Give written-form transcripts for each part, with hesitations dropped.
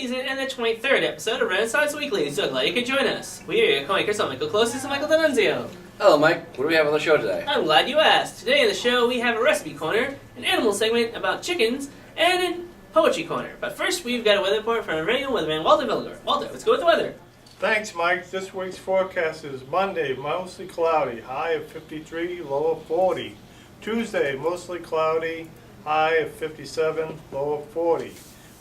season and the 23rd episode of Renaissance Weekly, so glad you could join us. We are your co-anchors, Michael Closest and Michael D'Annunzio. Hello, Mike. What do we have on the show today? I'm glad you asked. Today in the show, we have a recipe corner, an animal segment about chickens, and a poetry corner. But first, we've got a weather report from our radio weatherman, Walter Villiger. Walter, let's go with the weather. Thanks, Mike. This week's forecast is Monday, mostly cloudy, high of 53, low of 40. Tuesday, mostly cloudy, high of 57, low of 40.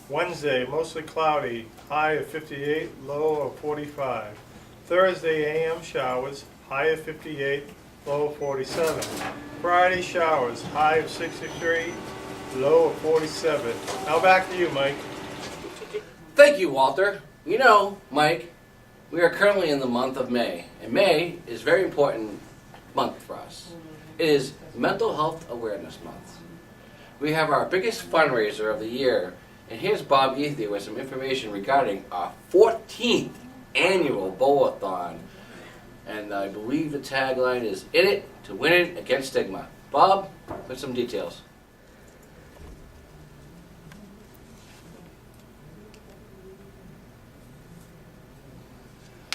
Wednesday, mostly cloudy, high of 58, low of 45. Thursday, AM showers, high of 58, low of 47. Friday, showers, high of 63, low of 47. Now back to you, Mike. Thank you, Walter. You know, Mike, we are currently in the month of May, and May is a very important month for us. It is Mental Health Awareness Month. We have our biggest fundraiser of the year, and here's Bob Ethier with some information regarding our 14th annual Bowl-a-thon. And I believe the tagline is, "In it to win it against stigma." Bob, with some details.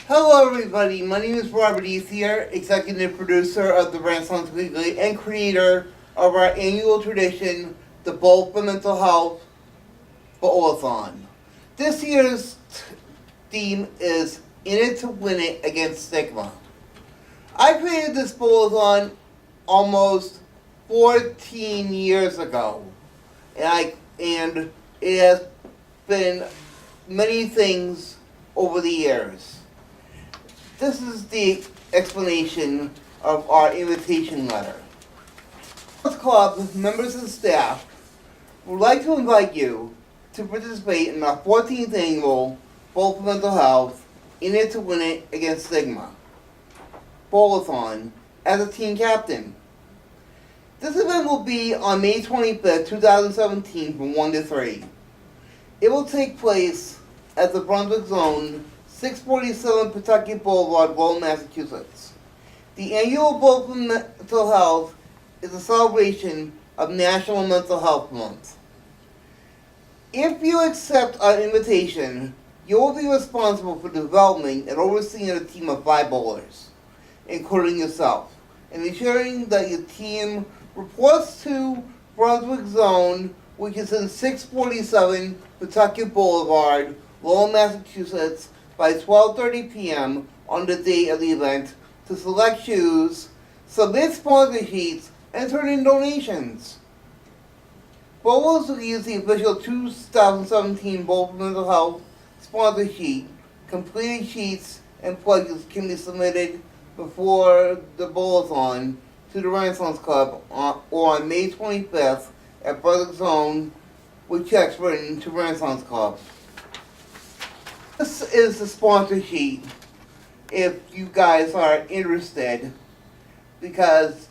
Hello everybody, my name is Robert Ethier, executive producer of the Renaissance Weekly and creator of our annual tradition, the Bowl for Mental Health Bowl-a-thon. This year's theme is "In It to Win It Against Stigma." I created this bowl-a-thon almost 14 years ago, and it has been many things over the years. This is the explanation of our invitation letter. The club members and staff would like to invite you to participate in our 14th annual Bowl for Mental Health, In It to Win It Against Stigma Bowl-a-thon as a team captain. This event will be on May 25th, 2017 from 1 to 3. It will take place at the Brunswick Zone, 647 Pawtucket Boulevard, Lowell, Massachusetts. The annual Bowl for Mental Health is a celebration of National Mental Health Month. If you accept our invitation, you will be responsible for developing and overseeing a team of 5 bowlers, including yourself, and ensuring that your team reports to Brunswick Zone, which is in 647 Pawtucket Boulevard, Lowell, Massachusetts, by 12:30 p.m. on the day of the event to select shoes, submit sponsor sheets, and turn in donations. Bowlers will use the official 2017 Bowl for Mental Health sponsor sheet. Completed sheets and pledges can be submitted before the bowl-a-thon to the Renaissance Club on May 25th at Brunswick Zone with checks written to Renaissance Club. This is the sponsor sheet if you guys are interested, because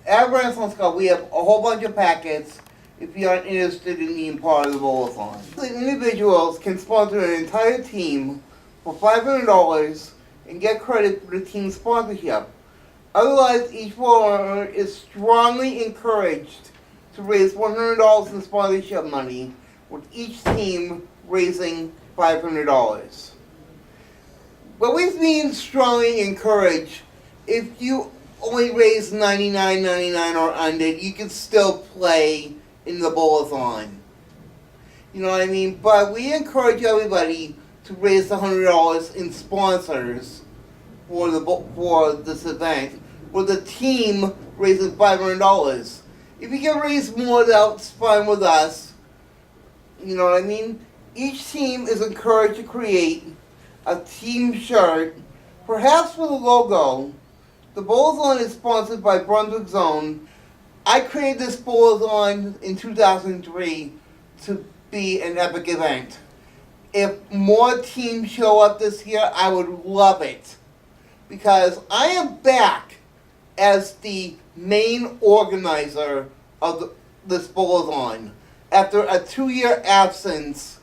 at Renaissance Club we have a whole bunch of packets if you aren't interested in being part of the bowl-a-thon. The individuals can sponsor an entire team for $500 and get credit for the team sponsorship. Otherwise, each bowler is strongly encouraged to raise $100 in sponsorship money, with each team raising $500. But we mean strongly encourage. If you only raise $99.99 or under, you can still play in the bowl-a-thon. You know what I mean? But we encourage everybody to raise $100 in sponsors for this event, with the team raising $500. If you can raise more, that's fine with us. You know what I mean? Each team is encouraged to create a team shirt, perhaps with a logo. The bowl-a-thon is sponsored by Brunswick Zone. I created this bowl-a-thon in 2003 to be an epic event. If more teams show up this year, I would love it, because I am back as the main organizer of this bowl-a-thon after a 2-year absence,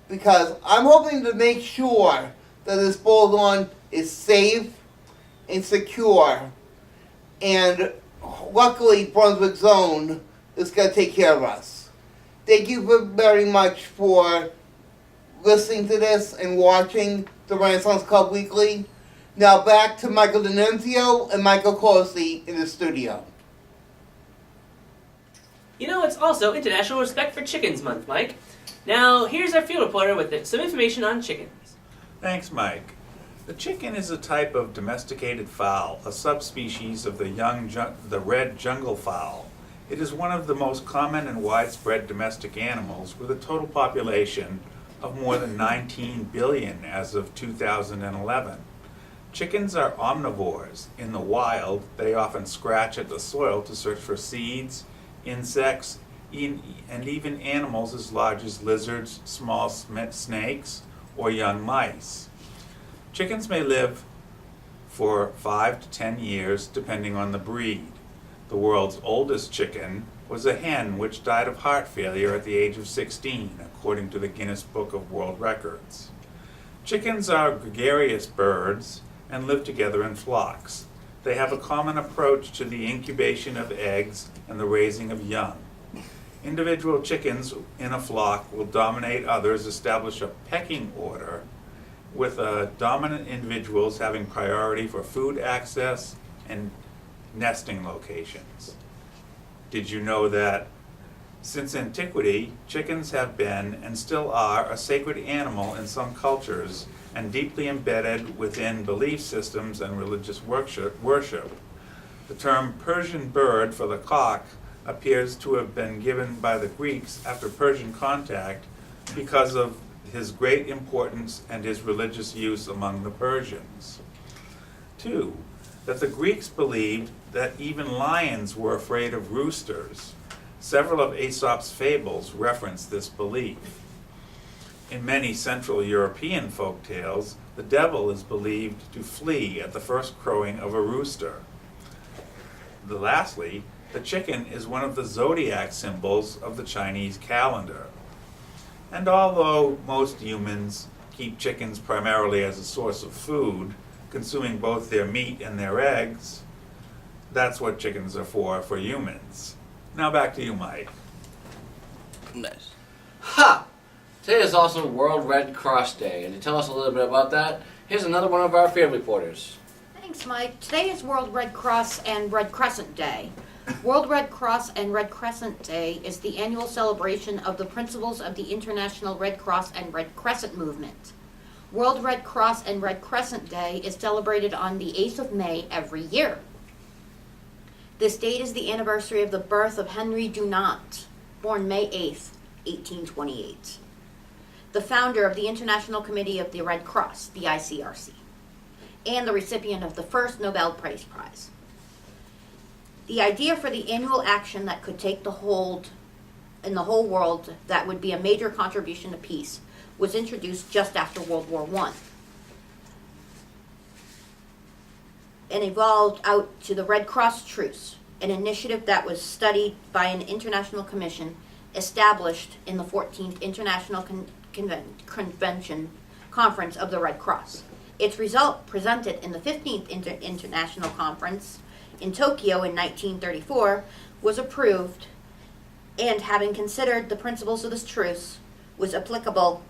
because I'm hoping to make sure that this bowl-a-thon is safe and secure, and luckily Brunswick Zone is going to take care of us. Thank you very much for listening to this and watching the Renaissance Club Weekly. Now back to Michael D'Annunzio and Michael Corsi in the studio. You know, it's also International Respect for Chickens Month, Mike. Now, here's our field reporter with some information on chickens. Thanks, Mike. The chicken is a type of domesticated fowl, a subspecies of the red jungle fowl. It is one of the most common and widespread domestic animals with a total population of more than 19 billion as of 2011. Chickens are omnivores. In the wild, they often scratch at the soil to search for seeds, insects, and even animals as large as lizards, small snakes, or young mice. Chickens may live for 5 to 10 years depending on the breed. The world's oldest chicken was a hen which died of heart failure at the age of 16, according to the Guinness Book of World Records. Chickens are gregarious birds and live together in flocks. They have a common approach to the incubation of eggs and the raising of young. Individual chickens in a flock will dominate others, establish a pecking order, with dominant individuals having priority for food access and nesting locations. Did you know that since antiquity, chickens have been and still are a sacred animal in some cultures and deeply embedded within belief systems and religious worship? The term Persian bird for the cock appears to have been given by the Greeks after Persian contact because of his great importance and his religious use among the Persians. 2. That the Greeks believed that even lions were afraid of roosters. Several of Aesop's fables reference this belief. In many Central European folk tales, the devil is believed to flee at the first crowing of a rooster. Lastly, the chicken is one of the zodiac symbols of the Chinese calendar. And although most humans keep chickens primarily as a source of food, consuming both their meat and their eggs, that's what chickens are for humans. Now back to you, Mike. Nice. Ha! Today is also World Red Cross Day, and to tell us a little bit about that, here's another one of our field reporters. Thanks, Mike. Today is World Red Cross and Red Crescent Day. World Red Cross and Red Crescent Day is the annual celebration of the principles of the International Red Cross and Red Crescent movement. World Red Cross and Red Crescent Day is celebrated on the 8th of May every year. This date is the anniversary of the birth of Henry Dunant, born May 8th, 1828, the founder of the International Committee of the Red Cross, the ICRC, and the recipient of the first Nobel Peace Prize. The idea for the annual action that could take the hold in the whole world that would be a major contribution to peace was introduced just after World War I and evolved out to the Red Cross Truce, an initiative that was studied by an international commission established in the 14th International Conference of the Red Cross. Its result, presented in the 15th International Conference in Tokyo in 1934, was approved, and having considered the principles of this truce, was applicable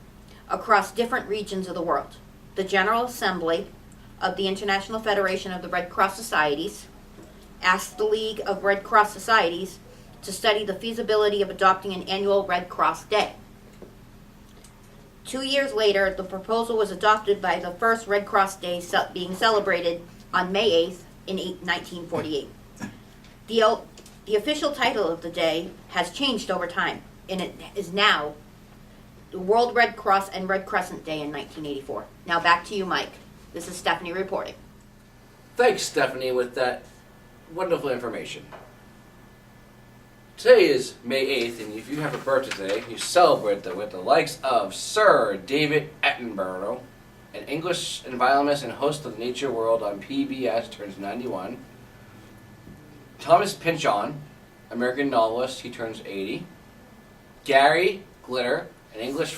across different regions of the world. The General Assembly of the International Federation of the Red Cross Societies asked the League of Red Cross Societies to study the feasibility of adopting an annual Red Cross Day. 2 years later, the proposal was adopted by the first Red Cross Day being celebrated on May 8th in 1948. The official title of the day has changed over time, and it is now the World Red Cross and Red Crescent Day in 1984. Now back to you, Mike. This is Stephanie reporting. Thanks, Stephanie, with that wonderful information. Today is May 8th, and if you have a birthday today, you celebrate with the likes of Sir David Attenborough, an English environmentalist and host of Nature World on PBS, turns 91. Thomas Pynchon, American novelist, he turns 80. Gary Glitter, an English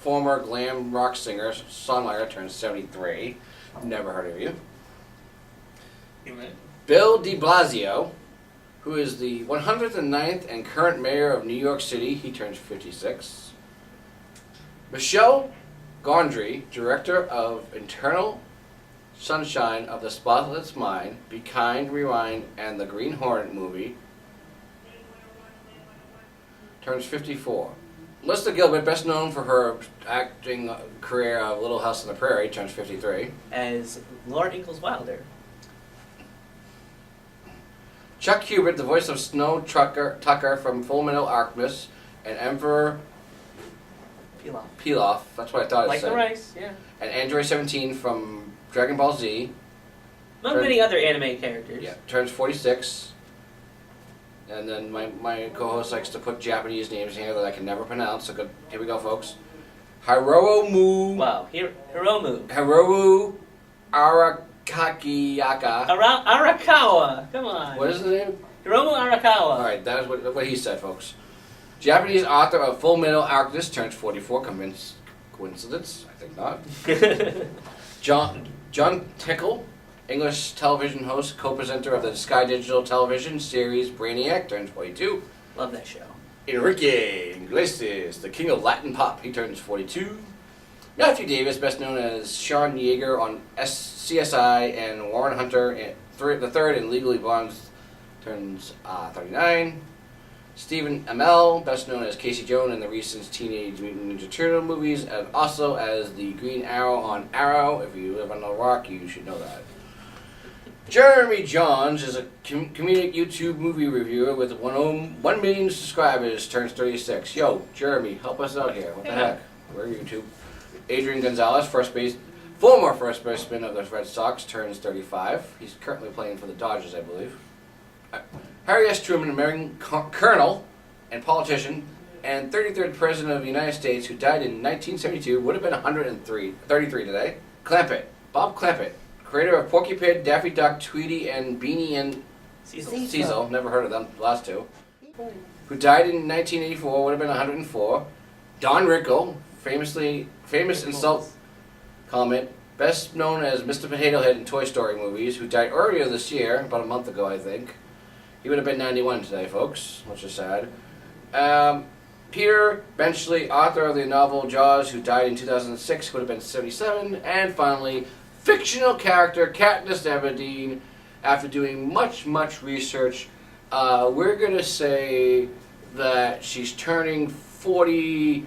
former glam rock singer, songwriter, turns 73. Never heard of you. Bill de Blasio, who is the 109th and current mayor of New York City, he turns 56. Michelle Gondry, director of Internal Sunshine of the Spotless Mind, Be Kind, Rewind, and the Green Hornet movie, turns 54. Melissa Gilbert, best known for her acting career of Little House on the Prairie, turns 53. As Laura Ingalls Wilder. Chuck Hubert, the voice of Snow Tucker from Full Metal Alchemist, and Emperor Pilaf, that's what I thought it Like said. the rice, yeah. And Android 17 from Dragon Ball Z. Among many other anime characters. Yeah, turns 46. And then my co-host likes to put Japanese names in here that I can never pronounce, so good. Here we go, folks. Hiromu. Wow, Hiromu. Hiromu Arakakiyaka. Arakawa. Come on. What is the name? Hiromu Arakawa. Alright, that is what he said, folks. Japanese author of Full Metal Alchemist turns 44. Coincidence? I think not. John Tickle, English television host, co-presenter of the Sky Digital television series Brainiac, turns 42. Love that show. Enrique Iglesias, the king of Latin pop, he turns 42. Matthew Davis, best known as Sean Yeager on CSI and Warren Hunter, the third in Legally Blonde, turns 39. Stephen Amell, best known as Casey Jones in the recent Teenage Mutant Ninja Turtle movies, and also as the Green Arrow on Arrow. If you live on the rock, you should know that. Jeremy Johns is a comedic YouTube movie reviewer with 1 million subscribers, turns 36. Yo, Jeremy, help us out here. What the heck? We're YouTube. Adrian Gonzalez, former first baseman of the Red Sox, turns 35. He's currently playing for the Dodgers, I believe. Harry S. Truman, American colonel and politician, and 33rd President of the United States, who died in 1972, would have been 33 today. Bob Clampett, creator of Porky Pig, Daffy Duck, Tweety, and Beanie and Cecil, never heard of them, the last two, who died in 1984, would have been 104. Don Rickle, famous insult comment, best known as Mr. Potato Head in Toy Story movies, who died earlier this year, about a month ago, I think. He would have been 91 today, folks, which is sad. Peter Benchley, author of the novel Jaws, who died in 2006, would have been 77. And finally, fictional character Katniss Everdeen, after doing much research, we're going to say that she's turning 43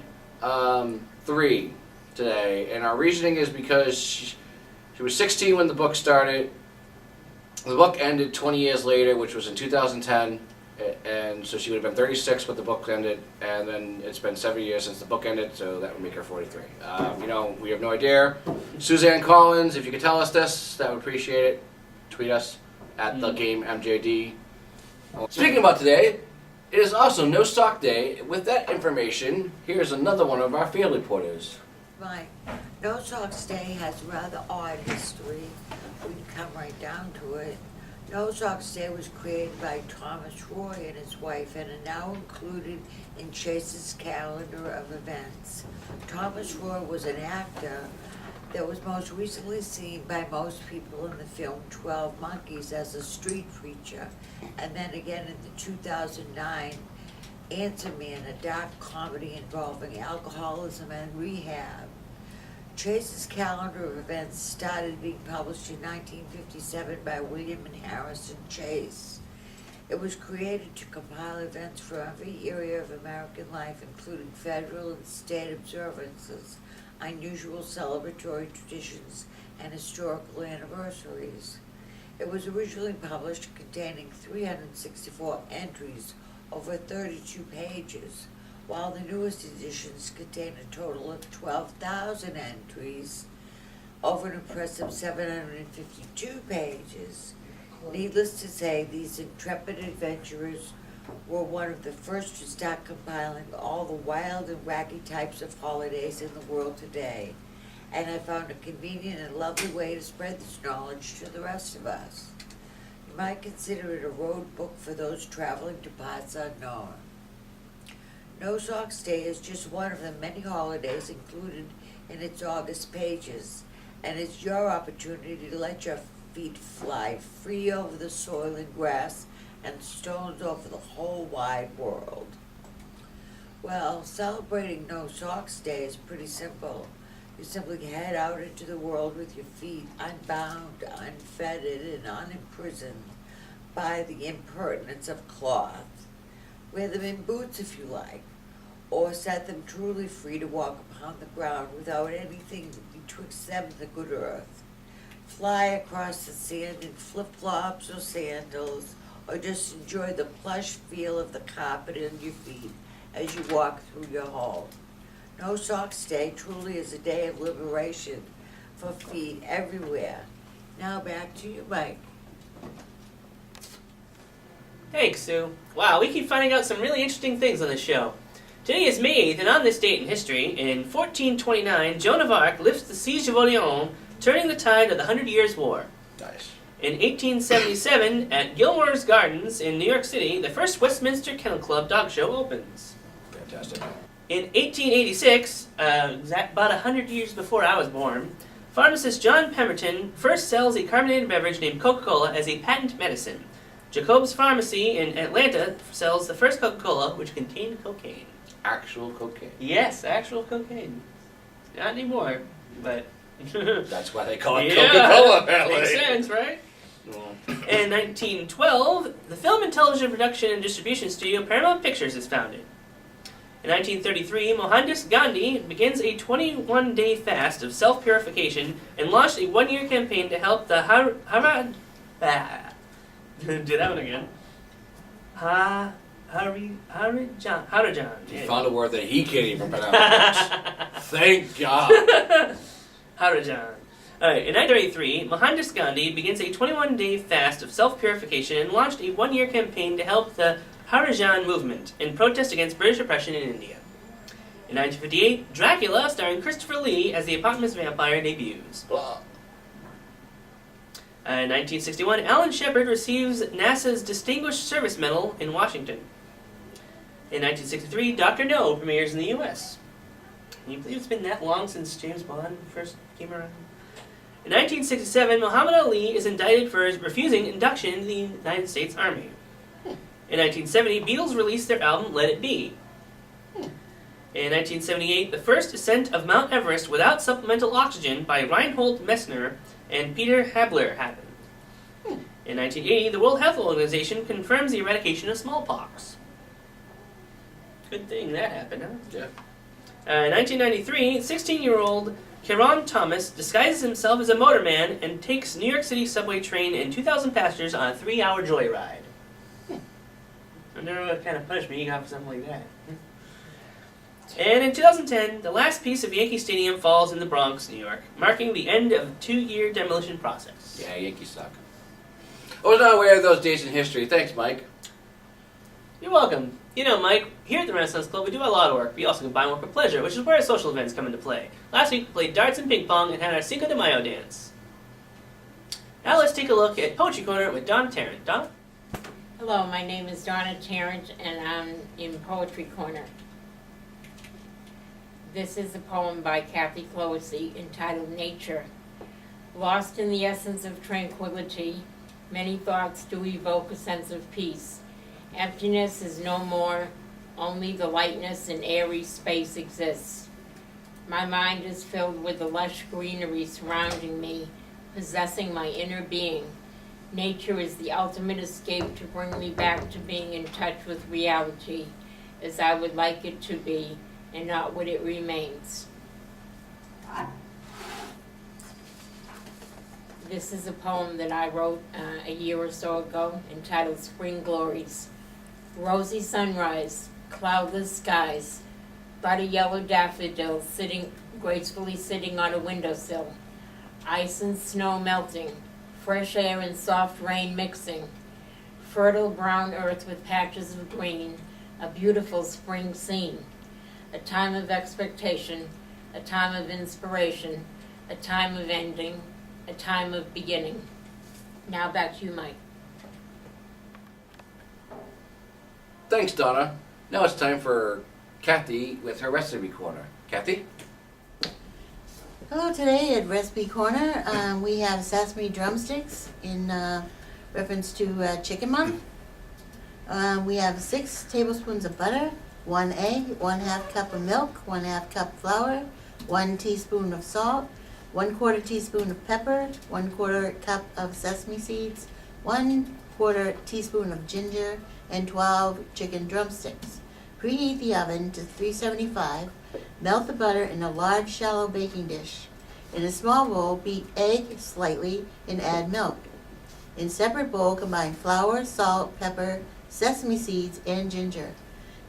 today. And our reasoning is because she was 16 when the book started. The book ended 20 years later, which was in 2010, and so she would have been 36 when the book ended, and then it's been 7 years since the book ended, so that would make her 43. We have no idea. Suzanne Collins, if you could tell us this, that would appreciate it. Tweet us at the game MJD. Speaking about today, it is also No Sock Day. With that information, here's another one of our field reporters. Right. No Socks Day has rather odd history. We can come right down to it. No Socks Day was created by Thomas Roy and his wife and are now included in Chase's calendar of events. Thomas Roy was an actor that was most recently seen by most people in the film 12 Monkeys as a street preacher, and then again in the 2009 Answer Man, a dark comedy involving alcoholism and rehab. Chase's calendar of events started being published in 1957 by William and Harrison Chase. It was created to compile events from every area of American life, including federal and state observances, unusual celebratory traditions, and historical anniversaries. It was originally published containing 364 entries over 32 pages, while the newest editions contain a total of 12,000 entries over an impressive 752 pages. Needless to say, these intrepid adventurers were one of the first to start compiling all the wild and wacky types of holidays in the world today, and I found a convenient and lovely way to spread this knowledge to the rest of us. You might consider it a road book for those traveling to parts unknown. No Socks Day is just one of the many holidays included in its August pages, and it's your opportunity to let your feet fly free over the soil and grass and stones over the whole wide world. Well, celebrating No Socks Day is pretty simple. You simply head out into the world with your feet unbound, unfettered, and unimprisoned by the impertinence of cloth. Wear them in boots if you like, or set them truly free to walk upon the ground without anything betwixt them and the good earth. Fly across the sand in flip-flops or sandals, or just enjoy the plush feel of the carpet under your feet as you walk through your home. No Socks Day truly is a day of liberation for feet everywhere. Now back to you, Mike. Thanks, Sue. Wow, we keep finding out some really interesting things on this show. Today is May 8th, and on this date in history, in 1429, Joan of Arc lifts the siege of Orleans, turning the tide of the 100 Years' War. Nice. In 1877, at Gilmore's Gardens in New York City, the first Westminster Kennel Club dog show opens. Fantastic. In 1886, about 100 years before I was born, pharmacist John Pemberton first sells a carbonated beverage named Coca-Cola as a patent medicine. Jacob's Pharmacy in Atlanta sells the first Coca-Cola, which contained cocaine. Actual cocaine. Yes, actual cocaine. Not anymore, but... That's why they call it Yeah, Coca-Cola, apparently. Makes sense, right? Well, In 1912, the film and television production and distribution studio Paramount Pictures is founded. In 1933, Mohandas Gandhi begins a 21-day fast of self-purification and launched a one-year campaign to help the Harajan. Do that one again. Harajan. he Yeah. found a word that he can't even pronounce. Thank God. Harajan. Alright, in 1933, Mohandas Gandhi begins a 21-day fast of self-purification and launched a one-year campaign to help the Harajan movement in protest against British oppression in India. In 1958, Dracula, starring Christopher Lee as the eponymous vampire, debuts. In 1961, Alan Shepard receives NASA's Distinguished Service Medal in Washington. In 1963, Dr. No premieres in the U.S. Can you believe it's been that long since James Bond first came around? In 1967, Muhammad Ali is indicted for refusing induction into the United States Army. In 1970, Beatles released their album Let It Be. In 1978, the first ascent of Mount Everest without supplemental oxygen by Reinhold Messner and Peter Habler happened. In 1980, the World Health Organization confirms the eradication of smallpox. Good thing that happened, huh? Yeah. In 1993, 16-year-old Kieran Thomas disguises himself as a motorman and takes New York City subway train and 2,000 passengers on a 3-hour joyride. I wonder what kind of punishment he got for something like that. And in 2010, the last piece of Yankee Stadium falls in the Bronx, New York, marking the end of a 2-year demolition process. Yeah, Yankees suck. I was not aware of those days in history. Thanks, Mike. You're welcome. You know, Mike, here at the Renaissance Club, we do a lot of work. We also combine work with pleasure, which is where our social events come into play. Last week, we played darts and ping pong and had our Cinco de Mayo dance. Now let's take a look at Poetry Corner with Donna Tarrant. Donna? Hello, my name is Donna Tarrant, and I'm in Poetry Corner. This is a poem by Kathy Clohessy entitled Nature. Lost in the essence of tranquility, many thoughts do evoke a sense of peace. Emptiness is no more, only the lightness and airy space exists. My mind is filled with the lush greenery surrounding me, possessing my inner being. Nature is the ultimate escape to bring me back to being in touch with reality, as I would like it to be, and not what it remains. This is a poem that I wrote a year or so ago, entitled Spring Glories. Rosy sunrise, cloudless skies, butter yellow daffodils gracefully sitting on a windowsill, ice and snow melting, fresh air and soft rain mixing, fertile brown earth with patches of green, a beautiful spring scene, a time of expectation, a time of inspiration, a time of ending, a time of beginning. Now back to you, Mike. Thanks, Donna. Now it's time for Kathy with her recipe corner. Kathy? Hello, today at Recipe Corner, we have sesame drumsticks in reference to Chicken Month. We have 6 tablespoons of butter, 1 egg, 1/2 cup of milk, 1/2 cup flour, 1 teaspoon of salt, 1/4 teaspoon of pepper, 1/4 cup of sesame seeds, 1/4 teaspoon of ginger, and 12 chicken drumsticks. Preheat the oven to 375. Melt the butter in a large shallow baking dish. In a small bowl, beat egg slightly and add milk. In separate bowl, combine flour, salt, pepper, sesame seeds, and ginger.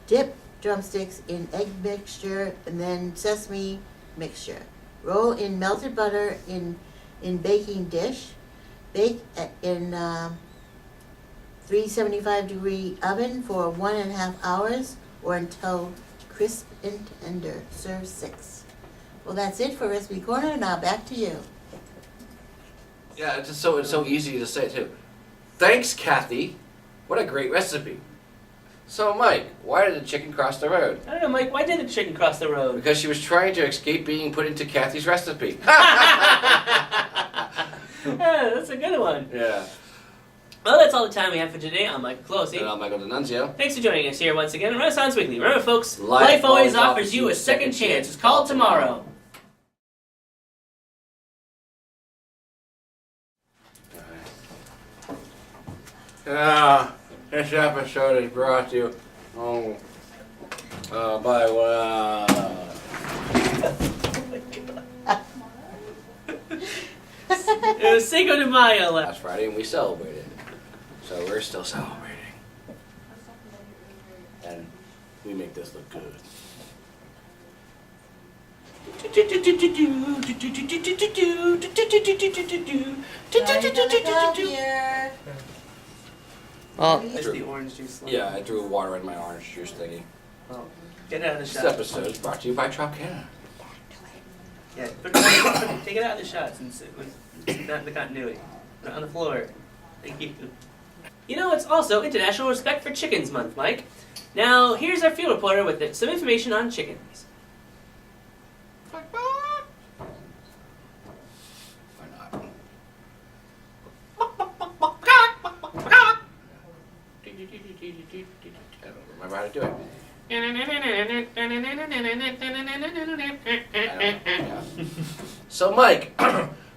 Dip drumsticks in egg mixture and then sesame mixture. Roll in melted butter in baking dish. Bake in 375 degree oven for 1.5 hours or until crisp and tender. Serve 6. Well, that's it for Recipe Corner. Now back to you. Yeah, it's so easy to say too. Thanks, Kathy. What a great recipe. So, Mike, why did the chicken cross the road? I don't know, Mike, why did the chicken cross the road? Because she was trying to escape being put into Kathy's recipe. That's a good one. Yeah. Well, that's all the time we have for today. I'm Michael Closey. And I'm Michael D'Annunzio. Thanks for joining us here once again on Renaissance Weekly. Remember, folks, Life life always always offers you a second chance. It's called tomorrow. This episode is brought to you by It was Cinco de Mayo last. last Friday, and we celebrated. So we're still celebrating. And we make this look good. That's the orange juice. Yeah, I threw water in my orange juice thingy. Oh, get it out of the This shot. episode is brought to you by Tropicana. Yeah, take it out of the shot since it was not in the continuity. Not on the floor. Thank you. You know, it's also International Respect for Chickens Month, Mike. Now, here's our field reporter with some information on chickens. Why not? I don't remember how to do it. So, Mike,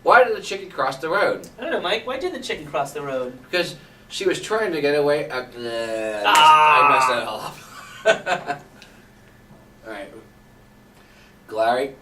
why did the chicken cross the road? I don't know, Mike. Why did the chicken cross the road? Because she was trying to get away. I messed that all up. All right, Glary.